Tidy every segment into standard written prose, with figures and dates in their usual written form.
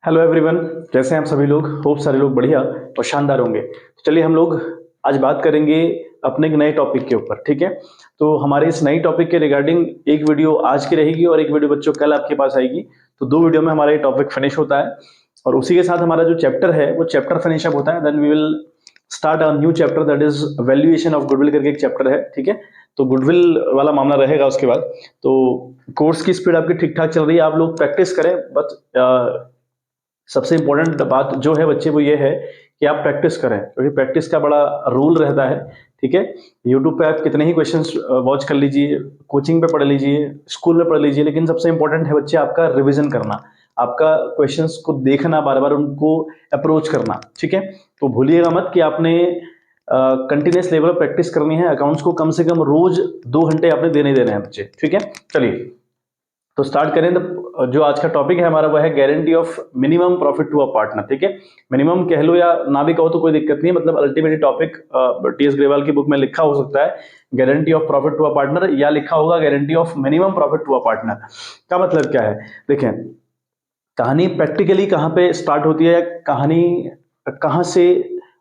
Hello everyone, कैसे हैं आप सभी लोग। होप सारे लोग बढ़िया और शानदार होंगे। तो चलिए हम लोग आज बात करेंगे अपने एक नए टॉपिक के ऊपर। ठीक है, तो हमारे इस नई टॉपिक के रिगार्डिंग एक वीडियो आज की रहेगी और एक वीडियो बच्चों कल आपके पास आएगी। तो दो वीडियो में हमारा ये टॉपिक फिनिश होता है और उसी के साथ हमारा जो चैप्टर है वो चैप्टर फिनिश अप होता है। Then we will start a new chapter, that is valuation of goodwill करके एक चैप्टर है। ठीक है, तो गुडविल वाला मामला रहेगा उसके बाद। तो कोर्स की स्पीड आपकी ठीक ठाक चल रही है, आप लोग प्रैक्टिस करें। बट सबसे इंपॉर्टेंट बात जो है बच्चे वो ये है कि आप प्रैक्टिस करें, क्योंकि प्रैक्टिस का बड़ा रूल रहता है। ठीक है, यूट्यूब पे आप कितने ही क्वेश्चंस वॉच कर लीजिए, कोचिंग पे पढ़ लीजिए, स्कूल में पढ़ लीजिए, लेकिन सबसे इंपॉर्टेंट है बच्चे आपका रिवीजन करना, आपका क्वेश्चंस को देखना, बार बार उनको अप्रोच करना। ठीक है, तो भूलिएगा मत कि आपने कंटिन्यूस लेवल पर प्रैक्टिस करनी है। अकाउंट्स को कम से कम रोज 2 घंटे आपने देने देने हैं बच्चे। ठीक है, चलिए तो स्टार्ट करें। तो जो आज का टॉपिक है हमारा वो है guarantee of minimum profit to a partner. ठीक है, मिनिमम कह लो या ना भी कहो तो कोई दिक्कत नहीं है, मतलब अल्टीमेटली टॉपिक टी.एस. ग्रेवाल की बुक में लिखा हो सकता है guarantee of profit to a partner, या लिखा होगा guarantee of minimum profit to a partner. का मतलब क्या है, देखें कहानी प्रैक्टिकली कहाँ पे स्टार्ट होती है, कहानी कहाँ से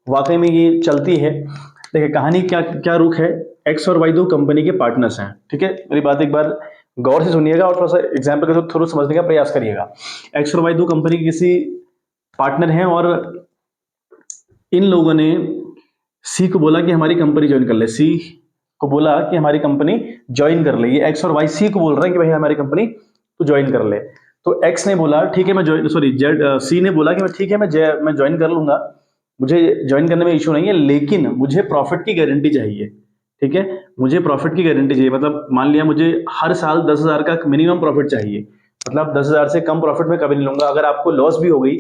वाकई में ये चलती है। देखिए कहानी क्या क्या रुख है। एक्स और वाई दो कंपनी के पार्टनर्स हैं। ठीक है, मेरी बात एक बार गौर से सुनिएगा और थोड़ा सा एग्जाम्पल के थ्रू समझने का प्रयास करिएगा। एक्स और वाई दो कंपनी के किसी पार्टनर हैं और इन लोगों ने सी को बोला कि हमारी कंपनी ज्वाइन कर ले। सी को बोला कि हमारी कंपनी ज्वाइन कर ले। ये एक्स और वाई सी को बोल रहे हैं कि भाई हमारी कंपनी तो ज्वाइन कर ले। तो एक्स ने बोला ठीक है मैं ज्वाइन, सॉरी जेड, सी ने बोला कि ठीक है मैं ज्वाइन कर लूंगा, मुझे ज्वाइन करने में इशू नहीं है, लेकिन मुझे प्रॉफिट की गारंटी चाहिए। ठीक है, मुझे प्रॉफिट की गारंटी चाहिए, मतलब मान लिया मुझे हर साल 10,000 का मिनिमम प्रॉफिट चाहिए, मतलब 10,000 से कम प्रॉफिट में कभी नहीं लूंगा। अगर आपको लॉस भी हो गई,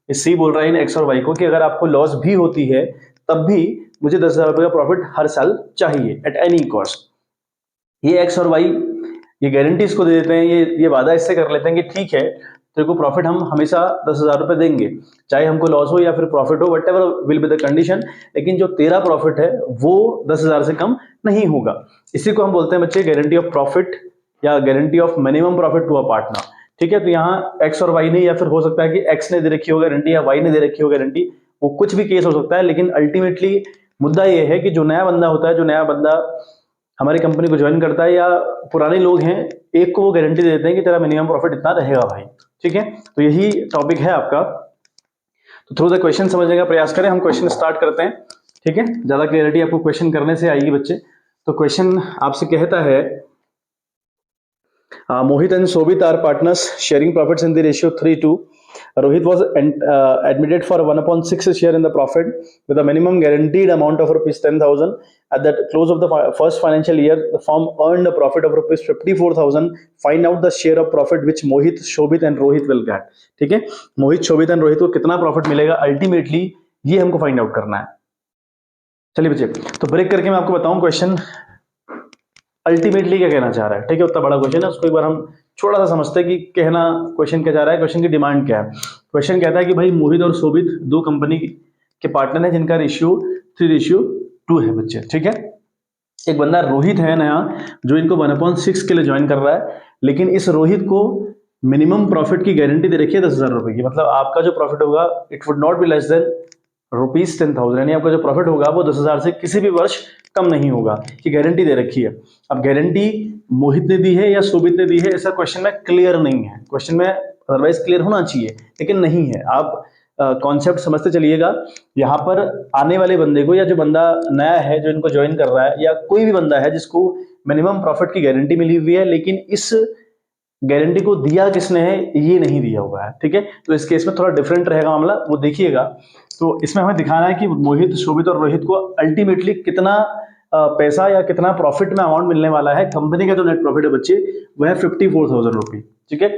सी बोल रहा है इन एक्स और वाई को कि अगर आपको लॉस भी होती है तब भी मुझे 10,000 रुपए का प्रॉफिट हर साल चाहिए एट एनी कॉस्ट। ये एक्स और वाई ये गारंटी इसको दे देते हैं, ये वादा इससे कर लेते हैं कि ठीक है तेरे को प्रॉफिट हम हमेशा 10,000 रुपए देंगे, चाहे हमको लॉस हो या फिर प्रॉफिट हो, what ever will be the condition, लेकिन जो तेरा प्रॉफिट है वो 10,000 से कम नहीं होगा। इसी को हम बोलते हैं बच्चे गारंटी ऑफ प्रॉफिट या guarantee of minimum profit to a partner. ठीक है, तो यहाँ एक्स और वाई ने, या फिर हो सकता है कि एक्स ने दे रखी हो गारंटी या वाई ने दे रखी हो गारंटी, वो कुछ भी केस हो सकता है, लेकिन अल्टीमेटली मुद्दा ये है कि जो नया बंदा होता है, जो नया बंदा हमारी कंपनी को ज्वाइन करता है या पुराने लोग हैं, एक को वो गारंटी देते हैं कि तेरा मिनिमम प्रॉफिट इतना रहेगा भाई। ठीक है, तो यही टॉपिक है आपका। तो थ्रू द क्वेश्चन समझने का प्रयास करें। हम क्वेश्चन स्टार्ट करते हैं। ठीक है, ज्यादा क्लियरिटी आपको क्वेश्चन करने से आएगी बच्चे। तो क्वेश्चन आपसे कहता है Mohit and Shobit are partners sharing profits in the ratio 3:2. Rohit was admitted for 1/6 share in the profit with a minimum guaranteed amount of rupees 10,000. At the close of the first financial year, the firm earned a profit of rupees 54,000. Find out the share of profit which Mohit, Shobit and Rohit will get. ठीक है, मोहित, शोभित and Rohit को कितना profit मिलेगा ultimately, ये हमको find out करना है। चलिए बच्चे, तो ब्रेक करके मैं आपको बताऊं क्वेश्चन अल्टीमेटली क्या कहना चाह रहा है। ठीक है, उतना बड़ा क्वेश्चन है, उसको एक बार हम थोड़ा सा समझते हैं कि कहना क्वेश्चन क्या चाह रहा है, क्वेश्चन की डिमांड क्या है। क्वेश्चन कहता है कि भाई मोहित और शोभित दो कंपनी के पार्टनर हैं जिनका रेशियो 3:2 है बच्चे। ठीक है, एक बंदा रोहित है नया जो इनको 1/6 के लिए ज्वाइन कर रहा है, लेकिन इस रोहित को मिनिमम प्रॉफिट की गारंटी दे रखी है 10,000 रुपए की, मतलब आपका जो प्रॉफिट होगा it would not be less than rupees 10,000, यानी आपका जो प्रॉफिट होगा वो 10,000 से किसी भी वर्ष कम नहीं होगा, कि गारंटी दे रखी है। अब गारंटी मोहित ने दी है या शोभित ने दी है, ऐसा क्वेश्चन में क्लियर नहीं है। क्वेश्चन में अदरवाइज क्लियर होना चाहिए, लेकिन नहीं है। आप कॉन्सेप्ट समझते चलिएगा। यहाँ पर आने वाले बंदे को, या जो बंदा नया है जो इनको ज्वाइन कर रहा है, या कोई भी बंदा है जिसको मिनिमम प्रॉफिट की गारंटी मिली हुई है, लेकिन इस गारंटी को दिया किसने है ये नहीं दिया हुआ है। ठीक है, तो इस केस में थोड़ा डिफरेंट रहेगा मामला, वो देखिएगा। तो इसमें हमें दिखाना है कि मोहित, शोभित और रोहित को अल्टीमेटली कितना पैसा या कितना प्रॉफिट में अमाउंट मिलने वाला है। कंपनी का जो नेट प्रॉफिट है बच्चे वह है 54,000 रुपीज। ठीक है,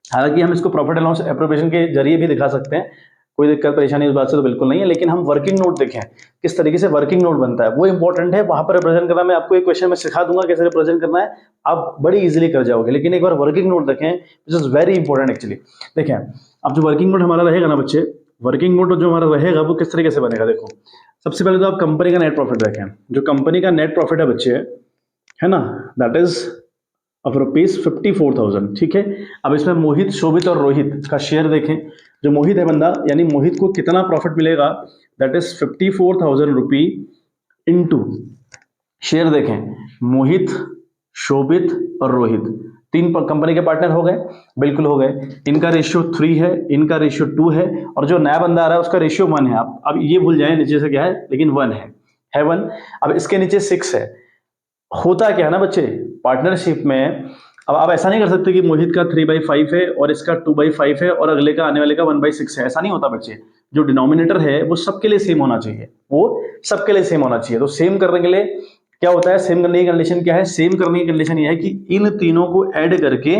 हालांकि हम इसको प्रॉफिट एंड लॉस एप्रोप्रिएशन के जरिए भी दिखा सकते हैं, कोई दिक्कत परेशानी इस बात से तो बिल्कुल नहीं है, लेकिन हम वर्किंग नोट देखें किस तरीके से वर्किंग नोट बनता है वो इंपॉर्टेंट है। वहां पर रिप्रेजेंट करना मैं आपको एक क्वेश्चन में सिखा दूंगा कैसे रिप्रेजेंट करना है, आप बड़ी इजीली कर जाओगे, लेकिन एक बार वर्किंग नोट देखें which is very important actually. देखें अब जो वर्किंग नोट हमारा रहेगा ना बच्चे, वर्किंग नोट जो हमारा रहेगा वो किस तरीके से बनेगा। देखो सबसे पहले तो आप कंपनी का नेट प्रॉफिट देखें। जो कंपनी का नेट प्रॉफिट है बच्चे, है ना, दैट इज ऑफ ₹54,000, ठीक है। अब इसमें मोहित, शोभित और रोहित का शेयर देखें। जो मोहित है बंदा, यानी मोहित को कितना प्रॉफिट मिलेगा, दैट इज ₹54,000 इनटू, शेयर देखें, मोहित, शोभित और रोहित, तीन कंपनी के पार्टनर हो गए, बिल्कुल हो गए। इनका रेशियो 3 है, इनका रेशियो 2 है, और जो नया बंदा आ रहा है उसका रेशियो 1 है। अब ये भूल जाए नीचे से क्या है, लेकिन 1 है 1। अब इसके नीचे 6 है। होता क्या है ना बच्चे, पार्टनरशिप में अब आप ऐसा नहीं कर सकते कि मोहित का 3/5 है और इसका 2/5 है और अगले का, आने वाले का 1/6 है। ऐसा नहीं होता बच्चे। जो डिनोमिनेटर है वो सबके लिए सेम होना चाहिए, वो सबके लिए सेम होना चाहिए। तो सेम करने के लिए क्या होता है, सेम करने की कंडीशन क्या है, सेम करने की कंडीशन ये है कि इन तीनों को ऐड करके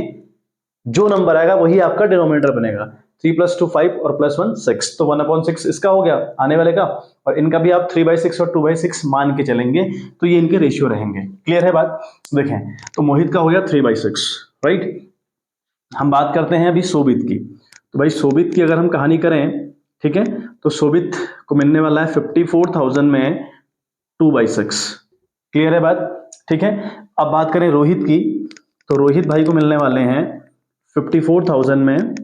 जो नंबर आएगा वही आपका डिनोमिनेटर बनेगा। 3 + 2 5 और +1 6, तो 1/6 इसका हो गया आने वाले का, और इनका भी आप 3/6 और 2/6 मान के चलेंगे, तो ये इनके रेशियो रहेंगे। क्लियर है बात? देखें, तो मोहित का हो गया 3/6, राइट। हम बात करते हैं अभी शोभित की। तो भाई शोभित की अगर हम कहानी करें, ठीक है, तो शोभित को मिलने वाला है 54,000 में 2/6। क्लियर है बात? ठीक है। अब बात करें रोहित की, तो रोहित भाई को मिलने वाले हैं 54,000 में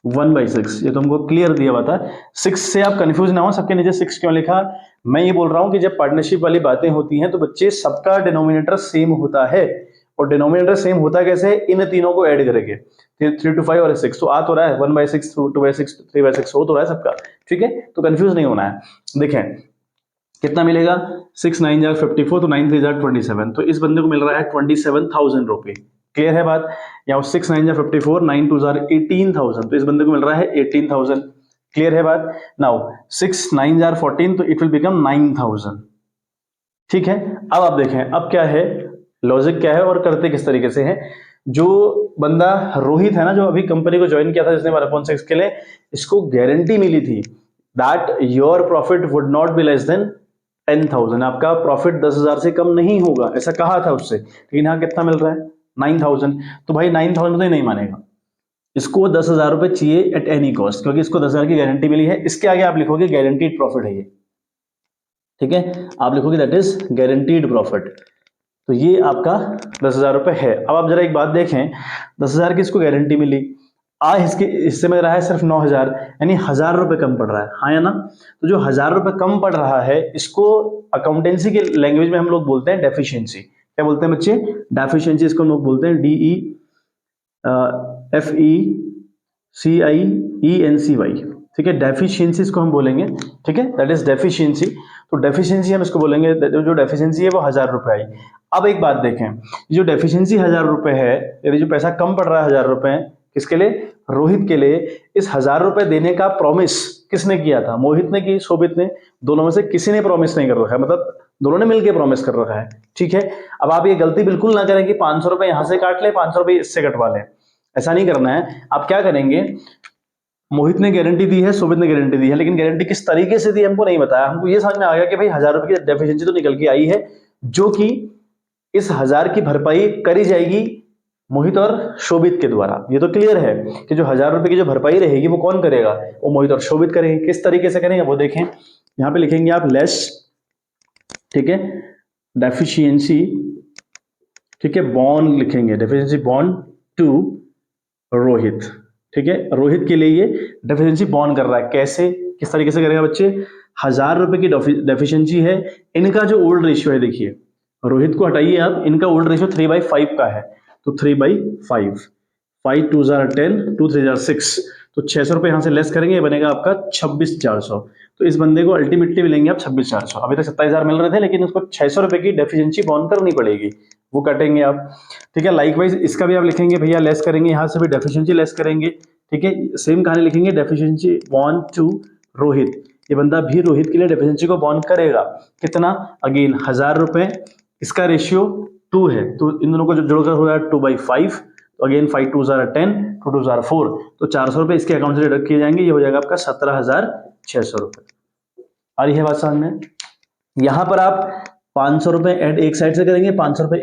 1/6। ये तो हमको क्लियर दिया हुआ था। 6 से आप कंफ्यूज ना हो, सबके नीचे 6 क्यों लिखा। मैं ये बोल रहा हूं कि जब पार्टनरशिप वाली बातें होती हैं तो बच्चे सबका डिनोमिनेटर सेम होता है, और डिनोमिनेटर सेम होता कैसे, इन तीनों को ऐड करेंगे। 3 to 5 और 6 तो आ तो रहा है, 1/6 2/6 3/6 हो तो रहा है सबका, ठीक है। तो कंफ्यूज नहीं होना है। देखें कितना मिलेगा, 6 9 जार 54, तो 9 3 जार 27, तो इस बंदे को मिल रहा है 27,000 रुपए। क्लियर है बात? या 6 9 जार 54, 9 2 जार 18,000, तो इस बंदे को मिल रहा है 18,000। क्लियर है बात? नाउ 6 9 जार 14, तो इट विल बिकम 9,000। ठीक है। अब आप देखें, अब क्या है, लॉजिक क्या है और करते किस तरीके से है। जो बंदा रोहित है ना, जो अभी कंपनी को ज्वाइन किया था जिसने 1/6 के लिए, इसको गारंटी मिली थी that your profit would not be less than 10,000, आपका प्रॉफिट 10,000 से कम नहीं होगा, ऐसा कहा था उससे। लेकिन यहाँ कितना मिल रहा है, 9,000। तो भाई 9,000 तो ही नहीं मानेगा, इसको 10,000 रुपए चाहिए एट एनी कॉस्ट, क्योंकि इसको 10,000 की गारंटी मिली है। इसके आगे आप लिखोगे गारंटीड प्रॉफिट है ये, ठीक है, आप लिखोगे दैट इज गारंटीड प्रॉफिट। तो ये आपका 10,000 रुपए है। अब आप जरा एक बात देखें, 10,000 की इसको गारंटी मिली, आज इसके हिस्से में रहा है सिर्फ 9,000, यानी 1,000 रुपए कम पड़ रहा है, हाँ या ना। तो जो 1,000 रुपए कम पड़ रहा है, इसको अकाउंटेंसी के लैंग्वेज में हम लोग बोलते हैं डेफिशिएंसी। क्या बोलते हैं बच्चे? डेफिशिएंसी, इसको हम लोग बोलते हैं DEFECIENCY, ठीक है, डेफिशिएंसी इसको हम बोलेंगे, ठीक है, दैट इज डेफिशिएंसी। तो डेफिशिएंसी हम इसको बोलेंगे, जो डेफिशिएंसी है वो 1,000 रुपए आई। अब एक बात देखें, जो डेफिशिएंसी 1,000 रुपए है, यदि जो पैसा कम पड़ रहा है 1,000 रुपए, किसके लिए, रोहित के लिए, इस 1,000 रुपए देने का प्रॉमिस किसने किया था, मोहित ने की, शोभित ने, दोनों में से किसी ने प्रॉमिस नहीं कर रखा है, मतलब दोनों ने मिलकर प्रॉमिस कर रखा है, ठीक है। अब आप ये गलती बिल्कुल ना करें कि 500 रुपए यहां से काट ले, 500 रुपए इससे कटवा लें, ऐसा नहीं करना है। आप क्या करेंगे, मोहित ने गारंटी दी है, शोभित ने गारंटी दी है, लेकिन गारंटी किस तरीके से दी हमको नहीं बताया। हमको ये समझ में आ गया कि भाई 1,000 रुपए की डेफिशिएंसी तो निकल के आई है, जो कि इस 1,000 की भरपाई करी जाएगी मोहित और शोभित के द्वारा। ये तो क्लियर है कि जो 1,000 रुपए की जो भरपाई रहेगी वो कौन करेगा, वो मोहित और शोभित करेंगे। किस तरीके से करेंगे वो देखें, यहां पे लिखेंगे आप लेस, ठीक है, डेफिशिएंसी, ठीक है, बॉन्ड लिखेंगे, डेफिशिएंसी बॉन्ड टू रोहित, ठीक है। रोहित के लिए ये डेफिशिएंसी बॉन्ड कर रहा है, कैसे, किस तरीके से करेगा बच्चे, 1,000 रुपए की डेफिशिएंसी है, इनका जो ओल्ड रेशियो है, देखिए रोहित को हटाइए आप, इनका ओल्ड रेशियो 3/5 का है, तो 3/5, 5 2 जार 10, 2 3 जार 6, तो 600 रुपए यहां से लेस करेंगे, ये बनेगा आपका 26,400। तो इस बंदे को अल्टीमेटली मिलेंगे आप 26,400। अभी तक 27,000 मिल रहे थे, लेकिन उसको 600 रुपए की डेफिशिएंसी बॉन्ड करनी पड़ेगी, वो कटेंगे आप, ठीक है। लाइकवाइज इसका भी आप लिखेंगे भैया लेस करेंगे, यहां से भी डेफिशिएंसी लेस करेंगे, ठीक है, सेम कहानी लिखेंगे, डेफिशिएंसी बॉन्ड टू रोहित, ये बंदा भी रोहित के लिए डेफिशिएंसी को बॉन्ड करेगा, कितना, अगेन 1,000 रुपए, इसका रेशियो 2 है, तो इन दोनों को जो जोड़कर हो रहा है 2/5, तो अगेन 5 2 जार 10, 2 2 जार 4, तो 400 रुपए इसके अकाउंट से डिडक्ट किए जाएंगे, ये हो जाएगा आपका 17,600 रुपए। आ रही है बात समझ में? यहां पर आप 500 रुपए ऐड एक साइड से करेंगे, 500 रुपए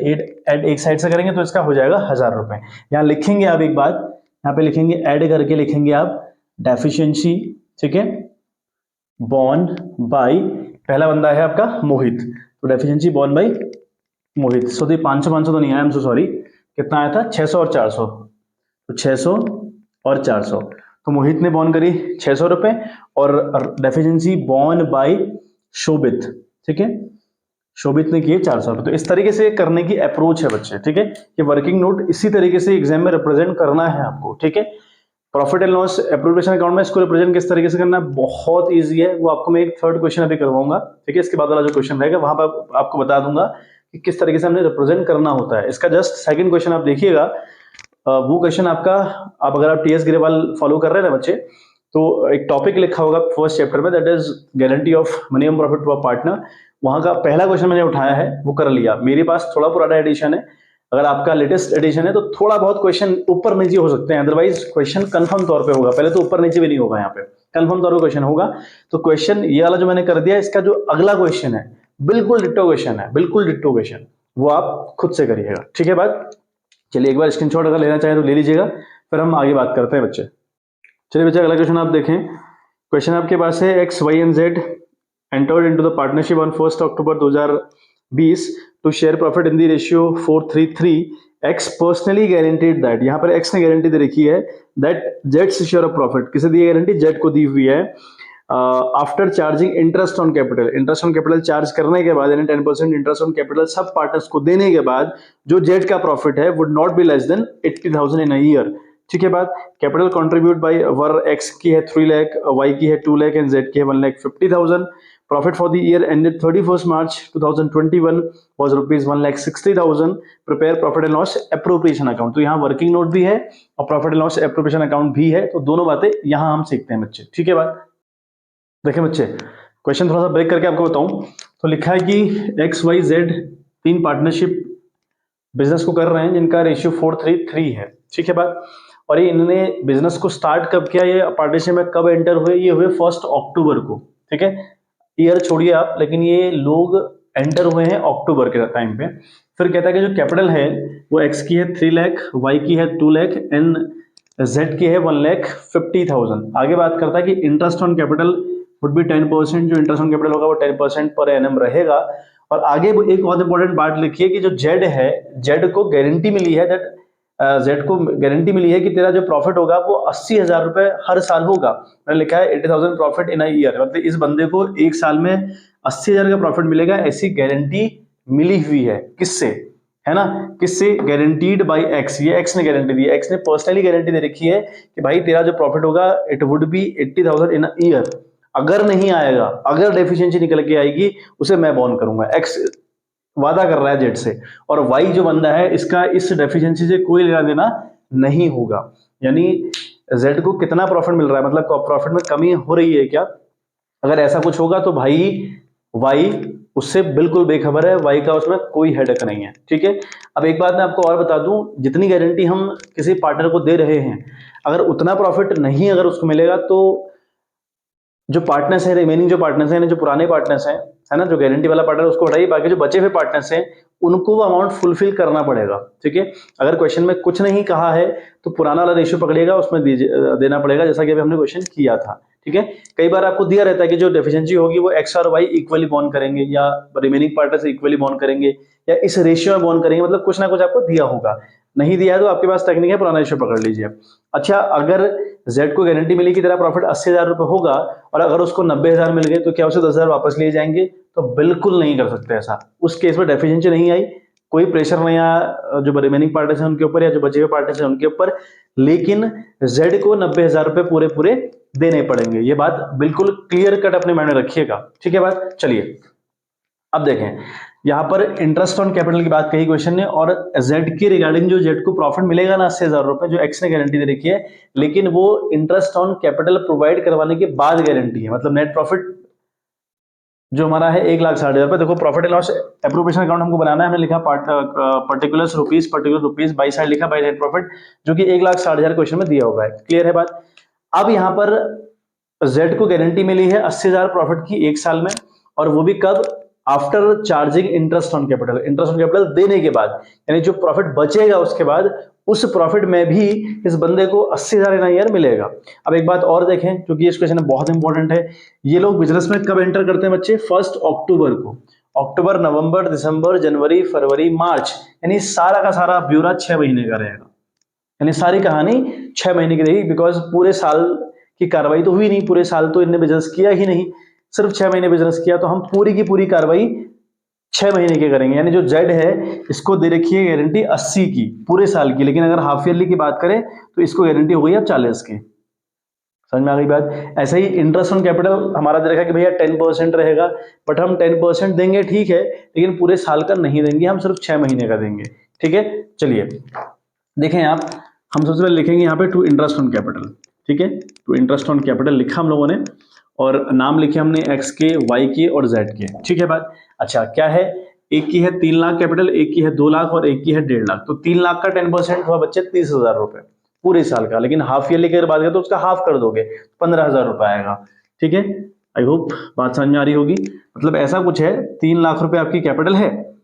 ऐड एक साइड से करेंगे, तो इसका हो जाएगा 1,000 रुपए। यहां लिखेंगे आप एक बात, यहां पे लिखेंगे ऐड करके लिखेंगे आप डेफिशिएंसी, ठीक है, बॉन्ड बाय, पहला बंदा है आपका मोहित, तो डेफिशिएंसी बॉन्ड बाय मोहित। सो 500 500 तो नहीं आया, आई एम सो सॉरी, कितना आया था 600 और 400, तो 600 और 400, तो मोहित ने बॉर्न करी 600 रुपए और डेफिशिएंसी बॉर्न बाय शोभित, ठीक है, शोभित ने किए 400 रुपए। तो इस तरीके से करने की अप्रोच है बच्चे, ठीक है, ये वर्किंग नोट इसी तरीके से एग्जाम में रिप्रेजेंट करना है आपको, ठीक है। Profit and loss appropriation account में इसको रिप्रेजेंट किस तरीके से करना है, बहुत इजी है, वो आपको मैं एक थर्ड क्वेश्चन अभी करवाऊंगा, ठीक है, इसके बाद वाला जो क्वेश्चन रहेगा वहां पर आपको बता दूंगा कि किस तरीके से हमने रिप्रेजेंट करना होता है। इसका जस्ट सेकंड क्वेश्चन आप देखिएगा, वो क्वेश्चन आपका, आप अगर आप टीएस ग्रेवाल फॉलो कर रहे हैं ना बच्चे, तो एक टॉपिक लिखा होगा फर्स्ट चैप्टर में, that is guarantee of minimum profit to a partner, वहां का पहला क्वेश्चन मैंने उठाया है, वो कर लिया। मेरे पास थोड़ा पुराना एडिशन है, अगर आपका लेटेस्ट एडिशन है तो थोड़ा बहुत क्वेश्चन ऊपर नीचे हो सकते हैं, अदरवाइज क्वेश्चन कंफर्म तौर पे होगा, पहले तो ऊपर नीचे भी नहीं होगा, यहाँ पे कंफर्म तौर पे क्वेश्चन होगा। तो क्वेश्चन ये वाला जो मैंने कर दिया, इसका जो अगला क्वेश्चन है बिल्कुल डिट्टो क्वेश्चन है, बिल्कुल डिट्टो क्वेश्चन, वो आप खुद से करिएगा, ठीक है बात। चलिए एक बार स्क्रीनशॉट अगर लेना चाहें तो ले लीजिएगा, फिर हम आगे बात करते हैं बच्चे। चलिए बच्चे अगला क्वेश्चन आप देखें, क्वेश्चन आपके पास है X Y and Z entered into the partnership on 1st October 2020 to share profit in the ratio 433, x personally guaranteed that, यहाँ पर x ने गारंटी दे रखी है that Jades share of profit, किसे दी है गारंटी, जेड को दी हुई है, after charging interest on capital, interest on capital charge करने के बाद, यानी 10% इंटरेस्ट ऑन कैपिटल सब पार्टनर्स को देने के बाद, जो जेड का प्रॉफिट है would not be less than 80,000 in a year, ठीक है बात। कैपिटल कंट्रीब्यूट बाय वर एक्स की है 3 लाख, वाई की है 2 लाख एंड जेड की है 1,50,000। Profit for the year ended 31st March 2021 was rupees 1,60,000. Prepare profit and loss appropriation account। तो यहाँ वर्किंग नोट भी है और profit and loss appropriation account भी है, तो दोनों बातें यहाँ हम सीखते हैं बच्चे, ठीक है बात। देखिए बच्चे क्वेश्चन थोड़ा सा ब्रेक करके आपको बताऊं, तो लिखा है कि एक्स वाई जेड तीन पार्टनरशिप बिजनेस को कर रहे हैं जिनका रेशियो 433 है, ठीक है बात। और ये इन्होंने बिजनेस को स्टार्ट कब किया, ये पार्टनरशिप में कब एंटर हुए, ये हुए 1 अक्टूबर को, ठीक है, ईयर छोड़िए आप, लेकिन ये लोग एंटर हुए हैं अक्टूबर के टाइम पे। फिर कहता है कि जो कैपिटल है वो एक्स की है 3 लाख, वाई की है 2 लाख एंड जेड की है 1,50,000। आगे बात करता है कि interest on capital would be 10%, जो इंटरेस्ट ऑन कैपिटल होगा वो 10% पर एनम रहेगा। और आगे एक बहुत इंपॉर्टेंट बात लिखी है कि जो जेड है, जेड को गारंटी मिली है, दैट जेड को गारंटी मिली है कि तेरा जो प्रॉफिट होगा वो 80,000 रुपए हर साल होगा। मैंने लिखा है 80,000 प्रॉफिट इन अ ईयर, मतलब इस बंदे को एक साल में 80,000 का प्रॉफिट मिलेगा, ऐसी गारंटी मिली हुई है, किससे, है ना, किससे, गारंटीड बाय एक्स, ये एक्स ने गारंटी दी है, एक्स ने पर्सनली गारंटी दे रखी है कि भाई तेरा जो प्रॉफिट होगा it would be 80,000 in a year, अगर नहीं आएगा, अगर डेफिशिएंसी निकल के आएगी उसे मैं बॉर्न करूंगा। एक्स वादा कर रहा है जेड से, और वाई जो बंदा है इसका इस डेफिशिएंसी से कोई लेना देना नहीं होगा, यानी जेड को कितना प्रॉफिट मिल रहा है, मतलब प्रॉफिट में कमी हो रही है क्या, अगर ऐसा कुछ होगा तो भाई वाई उससे बिल्कुल बेखबर है, वाई का उसमें कोई हेडक नहीं है, ठीक है। अब एक बात मैं आपको और बता दूं, जितनी गारंटी हम किसी पार्टनर को दे रहे हैं, अगर उतना प्रॉफिट नहीं अगर उसको मिलेगा तो जो पार्टनर्स हैं, रिमेनिंग जो पार्टनर्स हैं, जो पुराने पार्टनर्स हैं, है ना, जो गारंटी वाला पार्टनर उसको हटाइए, बाकी जो बचे हुए पार्टनर्स हैं उनको वो अमाउंट फुलफिल करना पड़ेगा, ठीक है। अगर क्वेश्चन में कुछ नहीं कहा है तो पुराना वाला रेशियो पकड़िएगा, उसमें देना पड़ेगा, जैसा कि अभी हमने क्वेश्चन किया था, ठीक है। कई बार आपको दिया रहता है कि जो डेफिशिएंसी होगी वो एक्स और वाई इक्वली बॉन्ड करेंगे, या रिमेनिंग पार्टनर्स इक्वली बॉन्ड करेंगे, या इस रेशियो में बॉन्ड करेंगे, मतलब कुछ ना कुछ आपको दिया होगा। नहीं दिया है तो आपके पास टेक्निक है, पुराना रेशियो पकड़ लीजिए। अच्छा, अगर जेड को गारंटी मिली कि तेरा प्रॉफिट 80,000 रुपए होगा और अगर उसको 90,000 मिल गए तो क्या उसे 10,000 वापस लिए जाएंगे, तो बिल्कुल नहीं कर सकते ऐसा। उस केस में डेफिशिएंसी नहीं आई, कोई प्रेशर नहीं आया जो रिमेनिंग पार्टनर्स हैं उनके ऊपर या जो बचे हुए पार्टनर्स हैं उनके ऊपर, लेकिन जेड को 90,000 रुपए पूरे पूरे देने पड़ेंगे। ये बात बिल्कुल क्लियर कट अपने माइंड में रखिएगा, ठीक है बात। चलिए अब देखें, यहां पर इंटरेस्ट ऑन कैपिटल की बात कही क्वेश्चन ने, और जेड की रिगार्डिंग जो जेड को प्रॉफिट मिलेगा ना 80,000 रुपए, जो एक्स ने गारंटी दे रखी है, लेकिन वो इंटरेस्ट ऑन कैपिटल प्रोवाइड करवाने के बाद गारंटी है, मतलब नेट प्रॉफिट जो हमारा है 1,60,000 रुपए। देखो profit and loss appropriation account हमको बनाना है, हमने लिखा पर्टिकुलर रुपीज बाई साइड लिखा बाई नेट प्रॉफिट, जो कि 1,60,000 क्वेश्चन में दिया हुआ है, क्लियर है बात। अब यहाँ पर जेड को गारंटी मिली है 80,000 प्रॉफिट की एक साल में, और वो भी कब, after charging interest on capital, interest on capital देने के बाद, यानी जो प्रॉफिट बचेगा उसके बाद उस प्रॉफिट में भी इस बंदे को 80,000 इन ईयर मिलेगा। अब एक बात और देखें, क्योंकि इस क्वेश्चन में बहुत इंपॉर्टेंट है, ये लोग बिजनेस में कब एंटर करते हैं बच्चे, 1 अक्टूबर को, अक्टूबर, नवंबर, दिसंबर, जनवरी, फरवरी, मार्च, यानी सारा का सारा ब्यौरा 6 महीने का रहेगा। यानी सारी कहानी 6 महीने की रहेगी, बिकॉज पूरे साल की कार्रवाई तो हुई नहीं, पूरे साल तो इनने बिजनेस किया ही नहीं, सिर्फ 6 महीने बिजनेस किया, तो हम पूरी की पूरी कार्रवाई 6 महीने की करेंगे। यानी जो जेड है इसको दे रखी है गारंटी 80 की पूरे साल की, लेकिन अगर हाफ ईयरली की बात करें तो इसको गारंटी हो गई अब 40 की। समझ में आ गई बात। ऐसे ही इंटरेस्ट ऑन कैपिटल हमारा दे रखा है कि भैया 10% रहेगा, बट हम 10% देंगे ठीक है, लेकिन पूरे साल का नहीं देंगे, हम सिर्फ 6 महीने का देंगे। ठीक है, चलिए देखें आप, हम सबसे पहले लिखेंगे यहाँ पे टू इंटरेस्ट ऑन कैपिटल। ठीक है, टू इंटरेस्ट ऑन कैपिटल लिखा हम लोगों ने, और नाम लिखे हमने एक्स के, वाई के और जेड के। ठीक है बात। अच्छा क्या है, एक की है 3 लाख कैपिटल, एक की है 2 लाख और एक की है 1.5 लाख। तो 3 लाख का 10% हुआ बच्चे 30,000 रुपए पूरे साल का, लेकिन हाफ ईयरली की बात करें तो उसका हाफ कर दोगे, 15,000 रुपए आएगा। ठीक है, आई होप बात समझ में आ रही होगी। मतलब ऐसा कुछ है, 3 लाख रुपए आपकी कैपिटल है,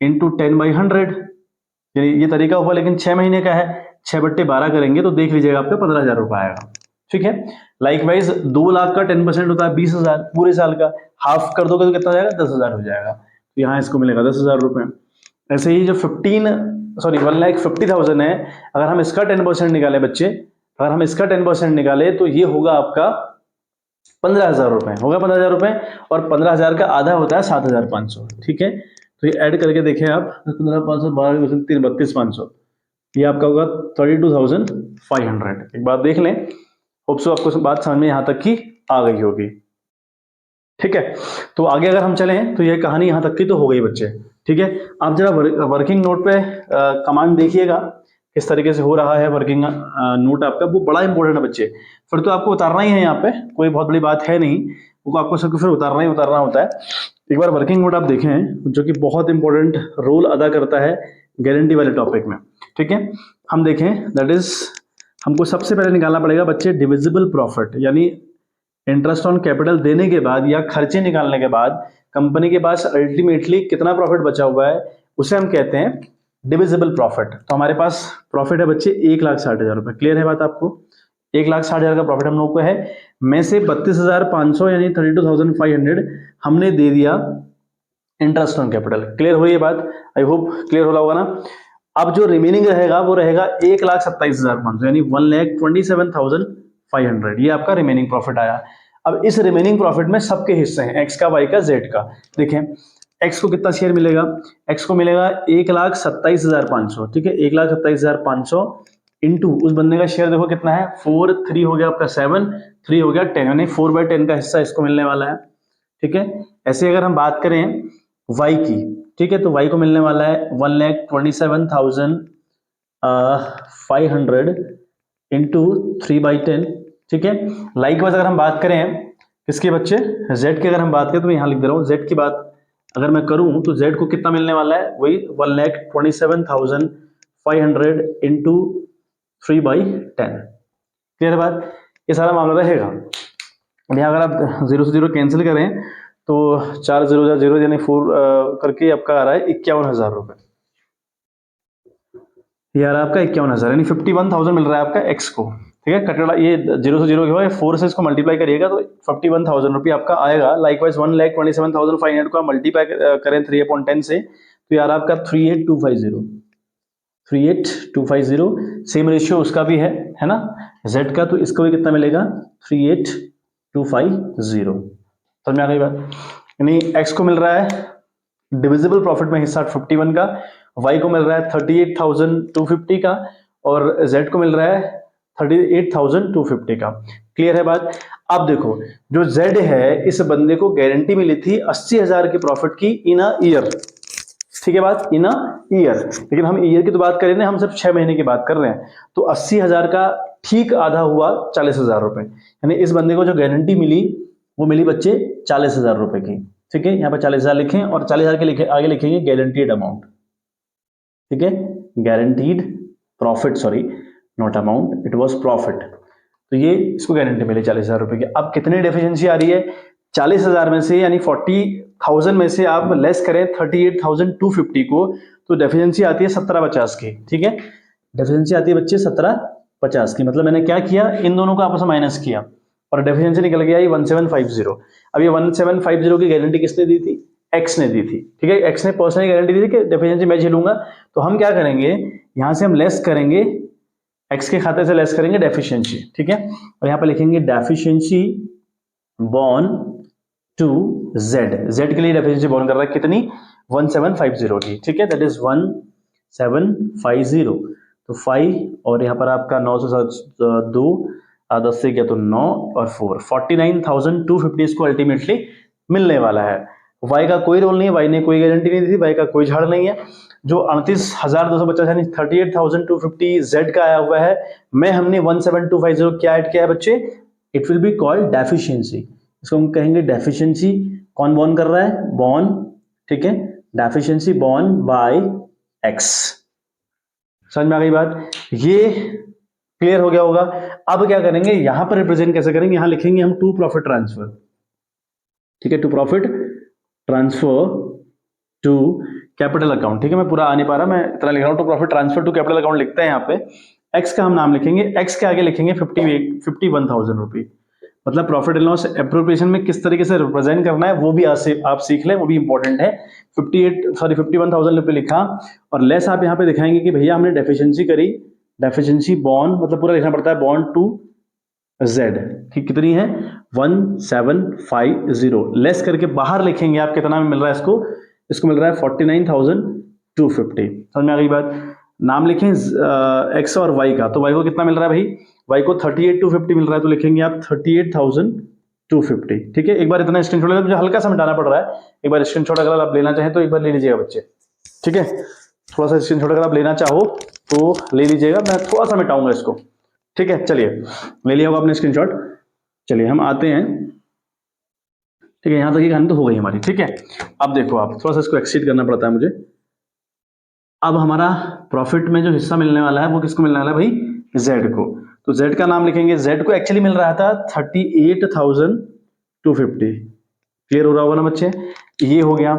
इंटू 10/100, ये तरीका हुआ, लेकिन 6 महीने का है, 6/12 करेंगे तो देख लीजिएगा आपका 15,000 रुपए आएगा। ठीक है, लाइकवाइज 2 लाख का 10% होता है 20,000 पूरे साल का, हाफ कर दोगे तो कितना हो जाएगा, 10,000 हो जाएगा, तो यहाँ इसको मिलेगा 10,000 रुपए। ऐसे ही जो 1,50,000 है, अगर हम इसका 10% निकाले बच्चे, अगर हम इसका 10% निकाले तो ये होगा आपका 15,000 रुपए, होगा 15,000 रुपए, और 15,000 का आधा होता है 7,500। ठीक है, तो ये ऐड करके देखें आप, 15,500 12 32,500, ये आपका होगा 32,500। एक बात देख लें, होप सो आपको बात समझ में यहां तक की आ गई होगी। ठीक है, तो आगे अगर हम चलें तो ये कहानी यहां तक की तो हो गई बच्चे। ठीक है, आप जरा वर्किंग नोट पे कमांड देखिएगा किस तरीके से हो रहा है वर्किंग नोट आपका, वो बड़ा इंपॉर्टेंट है बच्चे। फिर तो आपको उतारना ही है, यहाँ पे कोई बहुत बड़ी बात है नहीं, वो आपको सबको फिर उतारना ही उतारना होता है। एक बार वर्किंग नोट आप देखें, जो कि बहुत इंपॉर्टेंट रोल अदा करता है गारंटी वाले टॉपिक में। ठीक है, हम देखें, दैट इज हमको सबसे पहले निकालना पड़ेगा बच्चे डिविजिबल प्रॉफिट, यानी इंटरेस्ट ऑन कैपिटल देने के बाद या खर्चे निकालने के बाद कंपनी के पास अल्टीमेटली कितना प्रॉफिट बचा हुआ है, उसे हम कहते हैं डिविजिबल प्रॉफिट। तो हमारे पास प्रॉफिट है बच्चे 1,60,000 रुपए। क्लियर है बात आपको, 1,60,000 का प्रॉफिट हम लोग को है, में से 32,500 यानी 32,500 हमने दे दिया इंटरेस्ट ऑन कैपिटल। क्लियर हुई ये बात, आई होप क्लियर हो रहा होगा ना। अब जो रिमेनिंग रहेगा वो रहेगा 1,27,500 यानी 1,27,500, ये आपका रिमेनिंग प्रॉफिट आया। अब इस रिमेनिंग प्रॉफिट में सबके हिस्से हैं, एक्स का, वाई का, जेड का। देखें एक्स को कितना शेयर मिलेगा, एक्स को मिलेगा 1,27,500। ठीक है, 1,27,500 इंटू उस बंदे का शेयर देखो कितना है, 4, 3 हो गया आपका 7, 3 हो गया 10, यानी 4/10 का हिस्सा इसको मिलने वाला है। ठीक है, ऐसे अगर हम बात करें वाई की, ठीक है, तो वाई को मिलने वाला है 1,27,500 इंटू 3/10। ठीक है, लाइकवाइज अगर हम बात करें किसके बच्चे, जेड की अगर हम बात करें, तो मैं यहाँ लिख दे रहा हूँ जेड की बात अगर मैं करूं तो जेड को कितना मिलने वाला है, वही 1,27,500 इंटू 3/10। क्लियर बात, ये सारा मामला रहेगा। यहाँ अगर आप 0 से 0 कैंसिल करें तो 4 0 0 यानी 4 करके आपका आ रहा है 51,000 रुपए। यार आपका 51,000 यानी 51,000 मिल रहा है आपका एक्स को। ठीक है, कटड़ा ये 0 से 0 हुआ, 4 से इसको मल्टीप्लाई करिएगा तो 51,000 रुपये आपका आएगा। लाइकवाइज 1,27,500 को मल्टीप्लाई करें 3/10 से, तो यार आपका 38,250 सेम रेशियो उसका भी है ना, जेड का, तो इसको भी कितना मिलेगा 38,250। समझ में आ गई बात, यानी एक्स को मिल रहा है डिविजिबल प्रॉफिट में हिस्सा 51 का, वाई को मिल रहा है 38,250 का, और जेड को मिल रहा है 38,250 का। क्लियर है बात। अब देखो जो जेड है, इस बंदे को गारंटी मिली थी 80,000 के प्रॉफिट की इन अ ईयर। ठीक है बात, इन अ ईयर, लेकिन हम ईयर की तो बात करें ना, हम सिर्फ 6 महीने की बात कर रहे हैं, तो 80,000 का ठीक आधा हुआ 40,000 रुपए, यानी इस बंदे को जो गारंटी मिली वो मिली बच्चे 40,000 रुपए की। ठीक है, यहाँ पर 40,000 लिखें और 40,000 के आगे लिखेंगे गारंटीड अमाउंट। ठीक है, guaranteed profit, sorry not amount, it was profit. तो ये इसको गारंटी मिली 40,000 रुपए की। अब कितनी डेफिशिएंसी आ रही है, 40,000 में से यानी 40,000 में से आप लेस करें 38,250 को, तो डेफिशिएंसी आती है 1750 की। ठीक है, डेफिशिएंसी आती है बच्चे 1750 की। मतलब मैंने क्या किया, इन दोनों को आपस में माइनस किया और डेफिशिएंसी निकल गया 1750। अब ये 1750 की गारंटी किसने दी थी, एक्स ने दी थी, ठीक है, एक्स ने पर्सनली गारंटी दी थी कि डेफिशिएंसी मैं झेलूंगा। तो हम क्या करेंगे, यहां से हम लेस करेंगे, एक्स के खाते से लेस करेंगे डेफिशिएंसी, ठीक है, और यहां पर लिखेंगे deficiency borne to Z. Z के लिए डेफिशिएंसी बॉर्न कर रहा है कितनी, 1750 की, ठीक है, दैट इज 1750। तो 5 और यहाँ पर आपका 9 से 2 10 से गया तो 9 और 4 49,250 इसको अल्टीमेटली मिलने वाला है। वाई का कोई रोल नहीं है, वाई ने कोई गारंटी नहीं दी थी, वाई का कोई झाड़ नहीं है। जो 38,250 यानी 38,250 जेड का आया हुआ है, में हमने 17,250 क्या ऐड किया है बच्चे, it will be called deficiency. इसको हम कहेंगे डेफिशिएंसी। कौन बॉर्न कर रहा है, बॉर्न, ठीक है, डेफिशिएंसी बॉर्न बाय एक्स। समझ में आ गई बात, ये क्लियर हो गया होगा। अब क्या करेंगे, यहां पर रिप्रेजेंट कैसे करेंगे, यहां लिखेंगे हम टू प्रॉफिट ट्रांसफर, ठीक है, to profit transfer to capital account, ठीक है, मैं पूरा आ नहीं पा रहा, मैं इतना लिख रहा हूं, to profit transfer to capital account लिखते हैं यहाँ पे। एक्स का हम नाम लिखेंगे, एक्स के आगे लिखेंगे 51,000 रुपये। मतलब प्रॉफिट एंड लॉस एप्रोप्रिएशन में किस तरीके से रिप्रेजेंट करना है वो भी आप सीख लें, वो भी इंपॉर्टेंट है। 51,000 रुपये लिखा और लेस आप यहाँ पे दिखाएंगे कि भैया हमने डेफिशिएंसी करी, डेफिशिएंसी बॉन्ड मतलब पूरा लिखना पड़ता है, बॉन्ड टू जेड की कितनी है 1750, लेस करके बाहर लिखेंगे आप कितना में मिल रहा है इसको, इसको मिल रहा है 49,250। समझ में आ गई बात। नाम लिखें एक्स और वाई का, तो वाई को कितना मिल रहा है भाई, वाई को 38,250 मिल रहा है, तो लिखेंगे आप 38,250, ठीक है। एक बार इतना स्क्रीनशॉट लेना, मुझे हल्का सा मिटाना पड़ रहा है, एक बार स्क्रीनशॉट अगर आप लेना चाहें तो एक बार ले लीजिएगा बच्चे, ठीक है, थोड़ा सा स्क्रीनशॉट अगर आप लेना चाहो तो ले लीजिएगा, मैं थोड़ा सा मिटाऊंगा इसको, ठीक है। चलिए ले लिया होगा आपने स्क्रीनशॉट, चलिए हम आते हैं, ठीक है, यहां तक की कहानी तो हो गई हमारी, ठीक है। अब देखो आप थोड़ा सा इसको एक्सीड करना पड़ता है मुझे। अब हमारा प्रॉफिट में जो हिस्सा मिलने वाला है वो किसको मिलने वाला है भाई, जेड को। तो जेड का नाम लिखेंगे, जेड को एक्चुअली मिल रहा था 38,250, क्लियर हो रहा होगा ना बच्चे, ये हो गया।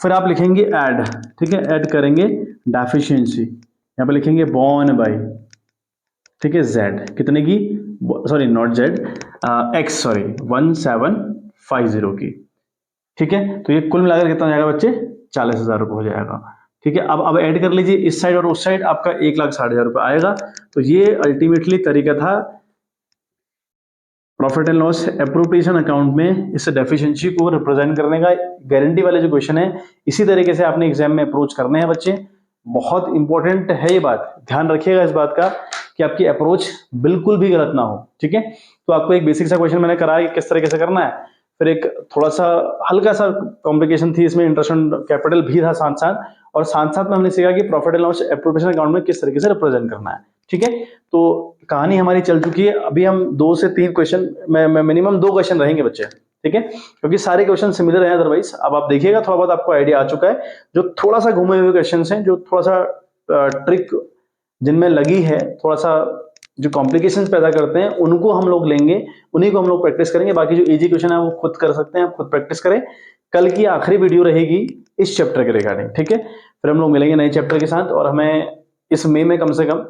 फिर आप लिखेंगे ऐड, ठीक है, ऐड करेंगे डेफिशिएंसी, यहाँ पे लिखेंगे बॉर्न बाय, ठीक है, जेड कितने की, sorry not Z, x, sorry 1750 की, ठीक है। तो ये कुल मिलाकर कितना हो जाएगा बच्चे, 40,000 रुपये हो जाएगा, ठीक है। अब ऐड कर लीजिए इस साइड और उस साइड, आपका 1,60,000 रुपये आएगा। तो ये अल्टीमेटली तरीका था profit and loss appropriation account में इस डेफिशिएंसी को रिप्रेजेंट करने का। गारंटी वाले जो क्वेश्चन है इसी तरीके से आपने एग्जाम में अप्रोच करने हैं बच्चे, बहुत इंपॉर्टेंट है ये बात, ध्यान रखिएगा इस बात का कि आपकी अप्रोच बिल्कुल भी गलत ना हो, ठीक है। तो आपको एक बेसिक सा क्वेश्चन मैंने कराया कि किस तरीके से करना है, फिर एक थोड़ा सा हल्का सा कॉम्प्लिकेशन थी, इसमें इंटरेस्ट ऑन कैपिटल भी था साथ साथ, और साथ साथ में हमने सीखा कि profit and loss appropriation account में किस तरीके से रिप्रेजेंट करना है, ठीक है। तो कहानी हमारी चल चुकी है, अभी हम 2 से 3 क्वेश्चन मिनिमम 2 क्वेश्चन रहेंगे बच्चे, ठीक है, क्योंकि सारे क्वेश्चन सिमिलर हैं अदरवाइज। अब आप देखिएगा थोड़ा बहुत आपको आइडिया आ चुका है, जो थोड़ा सा घूमे हुए क्वेश्चन हैं, जो थोड़ा सा ट्रिक जिनमें लगी है, थोड़ा सा जो कॉम्प्लिकेशंस पैदा करते हैं उनको हम लोग लेंगे, उन्हीं को हम लोग प्रैक्टिस करेंगे। बाकी जो इजी क्वेश्चन है वो खुद कर सकते हैं, आप खुद प्रैक्टिस करें। कल की आखिरी वीडियो रहेगी इस चैप्टर के रिगार्डिंग, ठीक है। फिर हम लोग मिलेंगे नए चैप्टर के साथ, और हमें इस मई में कम से कम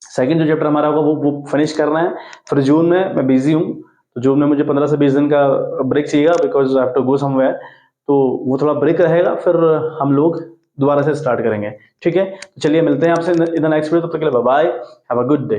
सेकंड जो चैप्टर हमारा होगा वो फिनिश करना है। फिर जून में मैं बिजी हूँ, तो जून में मुझे 15 से 20 दिन का ब्रेक चाहिएगा, because I have to go somewhere, तो वो थोड़ा ब्रेक रहेगा, फिर हम लोग दोबारा से स्टार्ट करेंगे, ठीक है। तो चलिए मिलते हैं आपसे इन द नेक्स्ट वीडियो, तब तक के लिए bye bye, have a good day.